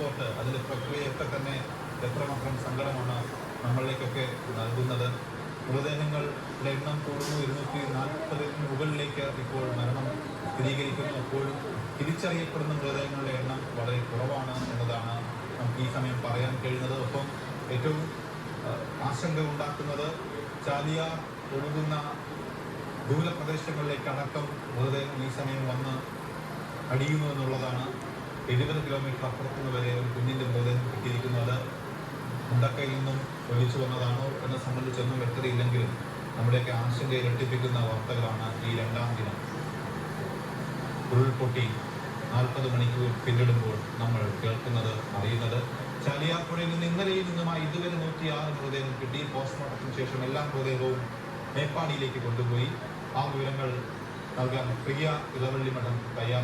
Report അതിൻ്റെ പ്രക്രിയയൊക്കെ തന്നെ എത്രമാത്രം സങ്കടമാണ് നമ്മളിലേക്കൊക്കെ നൽകുന്നത്. മൃതദേഹങ്ങളുടെ എണ്ണം കൂടുന്നു. 240 മുകളിലേക്ക് ഇപ്പോൾ മരണം സ്ഥിരീകരിക്കുന്നു. അപ്പോഴും തിരിച്ചറിയപ്പെടുന്ന മൃതദേഹങ്ങളുടെ എണ്ണം വളരെ കുറവാണ് എന്നതാണ് നമുക്ക് ഈ സമയം പറയാൻ കഴിയുന്നത്. ഒപ്പം ഏറ്റവും ആശങ്ക ഉണ്ടാക്കുന്നത് ചാലിയാർ ഒഴുകുന്ന ദൂരപ്രദേശങ്ങളിലേക്കടക്കം മൃതദേഹം ഈ സമയം വന്ന് അടിയുന്നു എന്നുള്ളതാണ്. 70 കിലോമീറ്റർ അപ്പുറത്തുനിന്ന് വരെ ഒരു കുഞ്ഞിൻ്റെ മൃതദേഹം കിട്ടിയിരിക്കുന്നത് മുണ്ടക്കയിൽ നിന്നും ഒലിച്ചു വന്നതാണോ എന്നെ സംബന്ധിച്ചൊന്നും വ്യക്തതയില്ലെങ്കിലും നമ്മുടെയൊക്കെ ആശങ്ക ഇരട്ടിപ്പിക്കുന്ന വാർത്തകളാണ് ഈ രണ്ടാം ദിനം ഉരുൾപൊട്ടി 40 മണിക്കൂർ പിന്നിടുമ്പോൾ നമ്മൾ കേൾക്കുന്നത്, അറിയുന്നത്. ചാലിയാർ പുഴയിൽ നിന്ന് ഇന്നലെയിൽ നിന്നുമായി ഇതുവരെ 106 മൃതദേഹം കിട്ടി. പോസ്റ്റ്മോർട്ടത്തിന് ശേഷം എല്ലാ മൃതദേഹവും മേപ്പാടിയിലേക്ക് കൊണ്ടുപോയി. ആ വിവരങ്ങൾ നൽകാൻ പ്രിയ ഇളവള്ളി മഠം തയ്യാറാണ്.